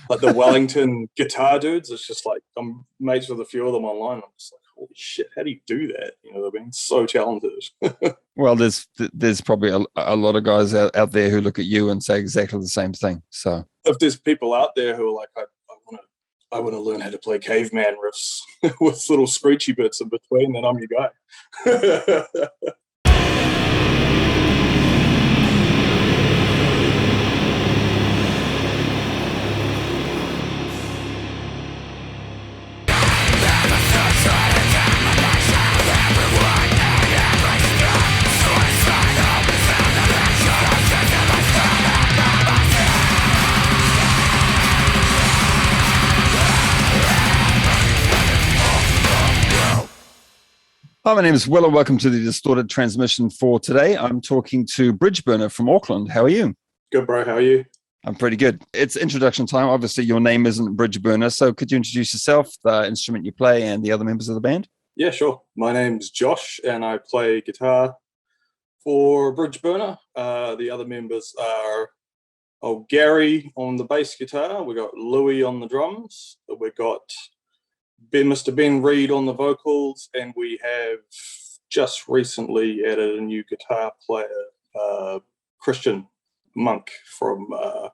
like the Wellington guitar dudes. It's just like I'm mates with a few of them online. I'm just like, holy shit, how do you do that? You know, they've been so talented. Well, there's probably a lot of guys out there who look at you and say exactly the same thing. So if there's people out there who are like, I want to learn how to play caveman riffs with little screechy bits in between, then I'm your guy. Hi, my name is Will, and welcome to the Distorted Transmission for today. I'm talking to Bridgeburner from Auckland. How are you? Good, bro. How are you? I'm pretty good. It's introduction time. Obviously, your name isn't Bridgeburner, so could you introduce yourself, the instrument you play, and the other members of the band? Yeah, sure. My name's Josh, and I play guitar for Bridgeburner. The other members are Gary on the bass guitar. We got Louis on the drums. We got Mr. Ben Reed on the vocals, and we have just recently added a new guitar player, Christian Monk, from a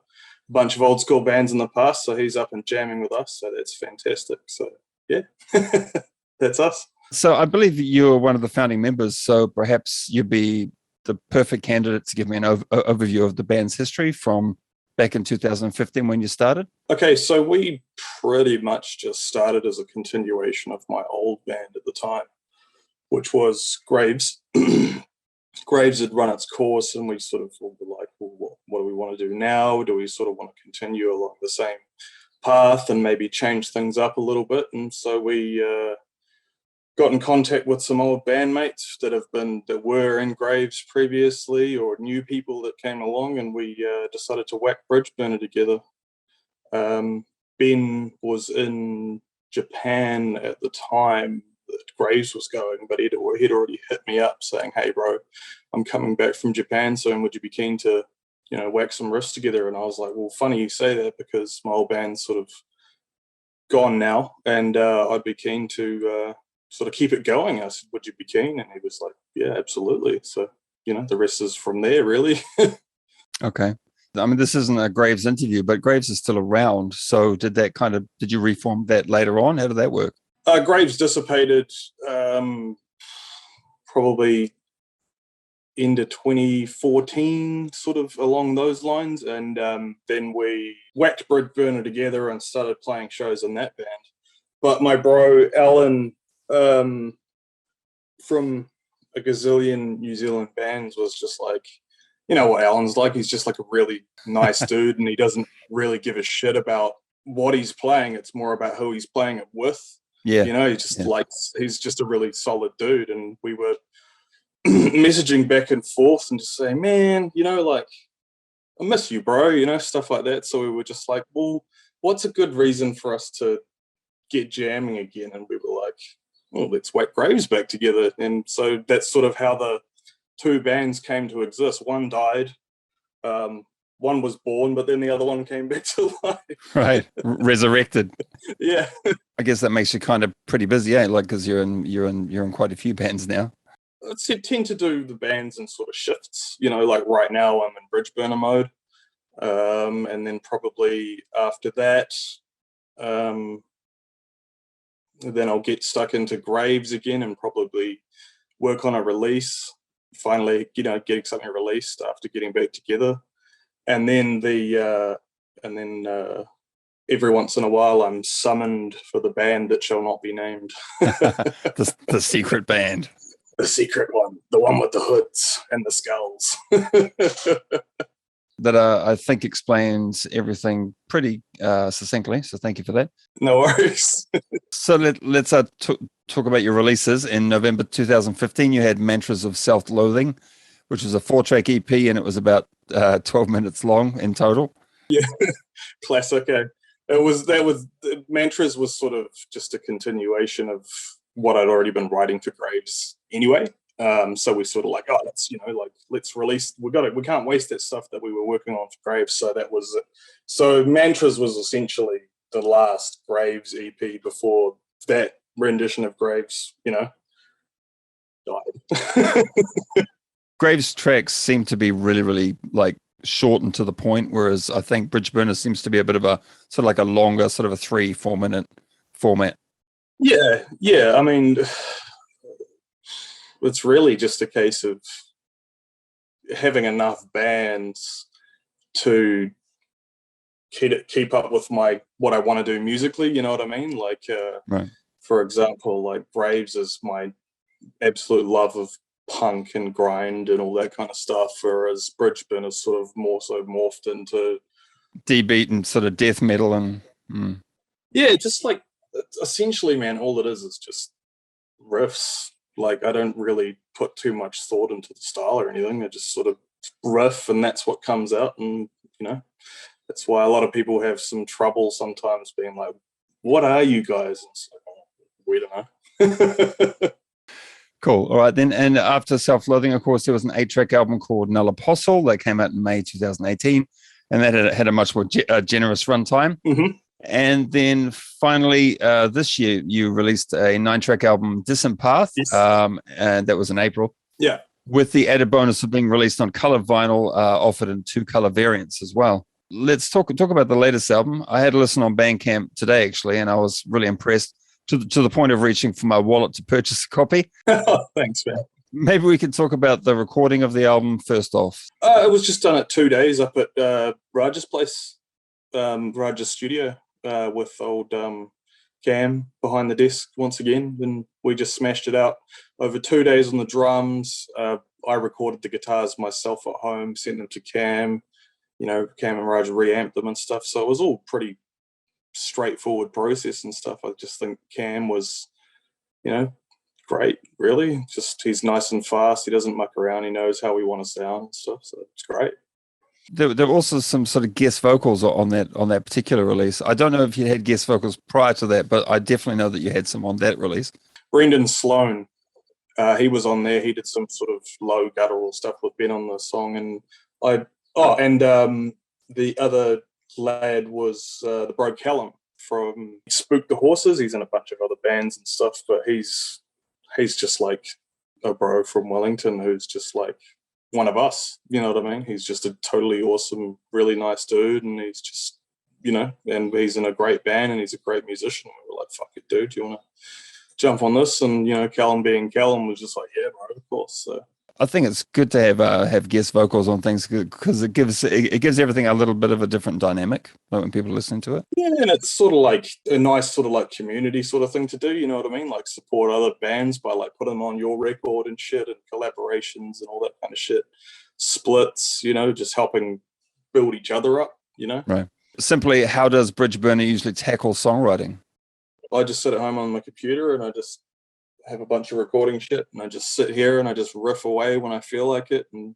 bunch of old school bands in the past. So he's up and jamming with us. So that's fantastic. So yeah, that's us. So I believe you're one of the founding members. So perhaps you'd be the perfect candidate to give me an overview of the band's history from back in 2015 when you started. Okay, so we pretty much just started as a continuation of my old band at the time, which was Graves. Graves had run its course, and we sort of were like, well, what do we want to do now? Do we sort of want to continue along the same path and maybe change things up a little bit? And so we got in contact with some old bandmates that were in Graves previously, or new people that came along, and we decided to whack Bridgeburner together. Ben was in Japan at the time that Graves was going, but he'd already hit me up saying, "Hey, bro, I'm coming back from Japan soon. Would you be keen to, whack some riffs together?" And I was like, "Well, funny you say that, because my old band's sort of gone now, and I'd be keen to sort of keep it going." I said, "Would you be keen?" And he was like, "Yeah, absolutely." So, the rest is from there, really. Okay. I mean, this isn't a Graves interview, but Graves is still around. So did you reform that later on? How did that work? Graves dissipated probably into 2014, sort of along those lines. And then we whacked Bridgeburner together and started playing shows in that band. But my bro, Alan, from a gazillion New Zealand bands, was just like, you know what Alan's like. He's just like a really nice dude, and he doesn't really give a shit about what he's playing. It's more about who he's playing it with. Yeah. He's just a really solid dude. And we were messaging back and forth and just saying, "Man, like, I miss you, bro," stuff like that. So we were just like, well, what's a good reason for us to get jamming again? And we were like, well, let's whack Graves back together. And so that's sort of how the two bands came to exist. One died, one was born, but then the other one came back to life. Right, Resurrected. Yeah. I guess that makes you kind of pretty busy, eh? Like, because you're in quite a few bands now. I tend to do the bands in sort of shifts. Like right now I'm in Bridgeburner mode, and then probably after that, then I'll get stuck into Graves again and probably work on a release. Finally, getting something released after getting back together, and then every once in a while I'm summoned for the band that shall not be named. the secret band, the secret one, the one with the hoods and the skulls. That I think explains everything pretty succinctly. So thank you for that. No worries. So let's talk about your releases. In November 2015, you had Mantras of Self-Loathing, which was a 4-track EP, and it was about 12 minutes long in total. Yeah, classic. Mantras was sort of just a continuation of what I'd already been writing for Graves anyway. So we sort of like, oh, let's release. We can't waste that stuff that we were working on for Graves. So that was it. So Mantras was essentially the last Graves EP before that rendition of Graves, died. Graves' tracks seem to be really, really like short and to the point, whereas I think Bridge Burner seems to be a bit of a sort of like a longer, sort of a 3-4 minute format. Yeah. I mean, it's really just a case of having enough bands to keep up with what I want to do musically. You know what I mean? Like, right. For example, like Braves is my absolute love of punk and grind and all that kind of stuff, whereas Bridgeburn is sort of more so morphed into D-beat and sort of death metal and yeah, just like essentially, man, all it is just riffs. Like I don't really put too much thought into the style or anything. I just sort of riff, and that's what comes out. And that's why a lot of people have some trouble sometimes being like, "What are you guys?" And it's like, oh, we don't know. Cool. All right then. And after Self-Loathing, of course, there was an 8-track album called Null Apostle that came out in May 2018, and that had a much more generous runtime. Mm-hmm. And then finally, this year, you released a 9-track album, Distant Path, Yes. and that was in April. Yeah. With the added bonus of being released on color vinyl, offered in 2 color variants as well. Let's talk about the latest album. I had a listen on Bandcamp today, actually, and I was really impressed to the point of reaching for my wallet to purchase a copy. Thanks, man. Maybe we could talk about the recording of the album first off. It was just done at 2 days up at Raja's place, Raja's studio, with old Cam behind the desk once again. And we just smashed it out over 2 days on the drums. I recorded the guitars myself at home, sent them to Cam. Cam and Raja reamped them and stuff. So it was all pretty straightforward process and stuff. I just think Cam was, great, really. Just he's nice and fast. He doesn't muck around. He knows how we want to sound and stuff. So it's great. There were also some sort of guest vocals on that particular release. I don't know if you had guest vocals prior to that, but I definitely know that you had some on that release. Brendan Sloan, he was on there. He did some sort of low guttural stuff with Ben on the song, and the other lad was the Bro Callum from Spook the Horses. He's in a bunch of other bands and stuff, but he's just like a bro from Wellington who's just like one of us, you know what I mean? He's just a totally awesome, really nice dude, and he's just, and he's in a great band and he's a great musician. We were like, fuck it, dude, do you want to jump on this? And, Callum being Callum was just like, yeah, bro, of course. So I think it's good to have guest vocals on things because it gives everything a little bit of a different dynamic when people are listening to it. Yeah, and it's sort of like a nice sort of like community sort of thing to do, you know what I mean? Like support other bands by like putting them on your record and shit and collaborations and all that kind of shit. Splits, just helping build each other up, Right. Simply, how does Bridge Burner usually tackle songwriting? I just sit at home on my computer and I just have a bunch of recording shit and I just sit here and I just riff away when I feel like it and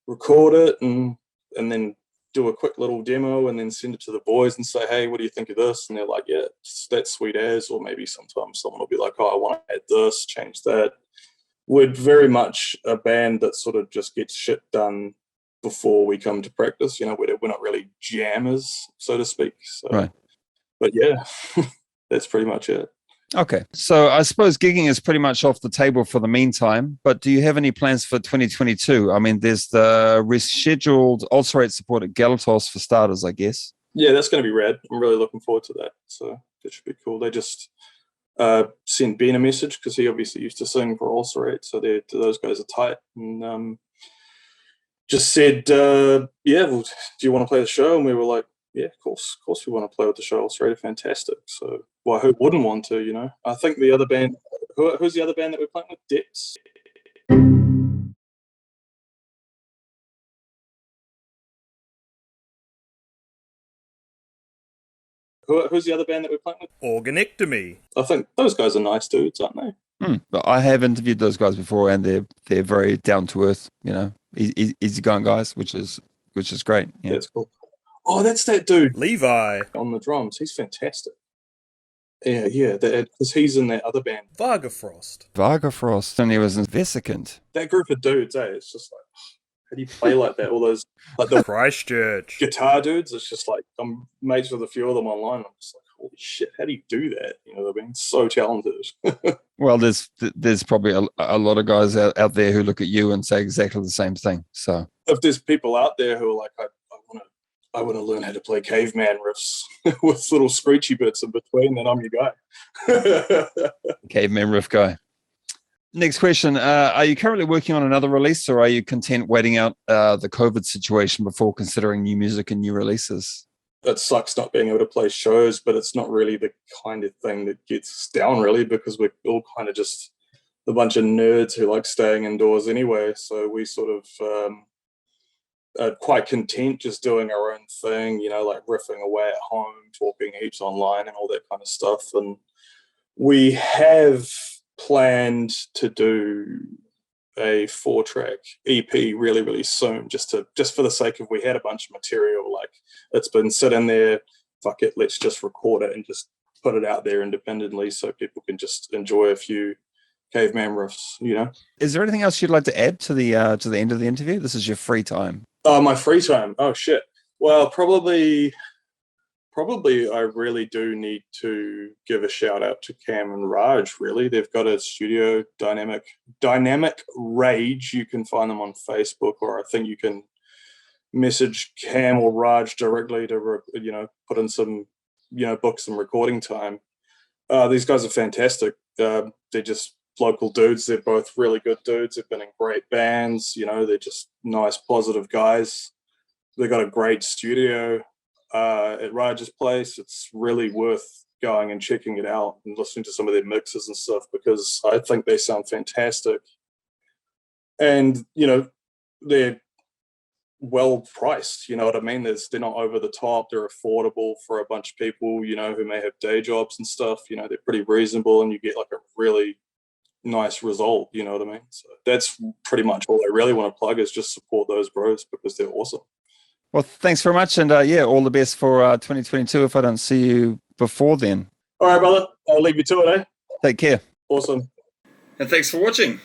record it and then do a quick little demo and then send it to the boys and say, hey, what do you think of this? And they're like, yeah, that's sweet as. Or maybe sometimes someone will be like, oh, I want to add this, change that. We're very much a band that sort of just gets shit done before we come to practice. We're not really jammers, so to speak. So, right. But yeah, that's pretty much it. Okay. So I suppose gigging is pretty much off the table for the meantime, but do you have any plans for 2022? I mean, there's the rescheduled Ulcerate support at Galatos for starters, I guess. Yeah, that's going to be rad. I'm really looking forward to that. So that should be cool. They just sent Ben a message because he obviously used to sing for Ulcerate. So those guys are tight. And just said, yeah, well, do you want to play the show? And we were like, yeah, of course we want to play with the show. Ulcerate are fantastic. So, well, who wouldn't want to, I think the other band, who's the other band that we're playing with? Depths. Who's the other band that we're playing with? Organectomy. I think those guys are nice dudes, aren't they? But I have interviewed those guys before, and they're very down to earth, easygoing guys, which is great. Yeah. That's cool. Oh, that's that dude Levi on the drums. He's fantastic. Yeah, because he's in that other band. Varga Frost. Varga Frost, and he was in Resurrected. That group of dudes, it's just like, how do you play like that? All those, like the Christchurch. guitar dudes, it's just like, I'm mates with a few of them online. I'm just like, holy shit, how do you do that? You know what I mean? So talented. Well, there's probably a lot of guys out there who look at you and say exactly the same thing. So if there's people out there who are like, I want to learn how to play caveman riffs with little screechy bits in between, then I'm your guy. Caveman riff guy. Next question. Are you currently working on another release, or are you content waiting out the COVID situation before considering new music and new releases? It sucks not being able to play shows, but it's not really the kind of thing that gets us down, really, because we're all kind of just a bunch of nerds who like staying indoors anyway. So we sort of are quite content just doing our own thing, you know, like riffing away at home, talking heaps online and all that kind of stuff. And we have planned to do a 4-track EP really, really soon, just for the sake of, we had a bunch of material, like it's been sitting there, fuck it, let's just record it and just put it out there independently so people can just enjoy a few caveman riffs, you know. Is there anything else you'd like to add to the end of the interview? This is your free time. Oh, my free time. Oh shit. Well, probably I really do need to give a shout out to Cam and Raj, really. They've got a studio, Dynamic Rage. You can find them on Facebook, or I think you can message Cam or Raj directly to, you know, put in some, you know, book some recording time. These guys are fantastic. They're just local dudes. They're both really good dudes. They've been in great bands. You know, they're just nice, positive guys. They've got a great studio at Raj's place. It's really worth going and checking it out and listening to some of their mixes and stuff, because I think they sound fantastic. And, you know, they're well priced, you know what I mean? They're not over the top. They're affordable for a bunch of people, you know, who may have day jobs and stuff. You know, they're pretty reasonable, and you get like a really nice result, you know what I mean? So that's pretty much all I really want to plug, is just support those bros, because they're awesome. Well, thanks very much. And all the best for 2022 if I don't see you before then. All right, brother. I'll leave you to it, eh? Take care. Awesome. And thanks for watching.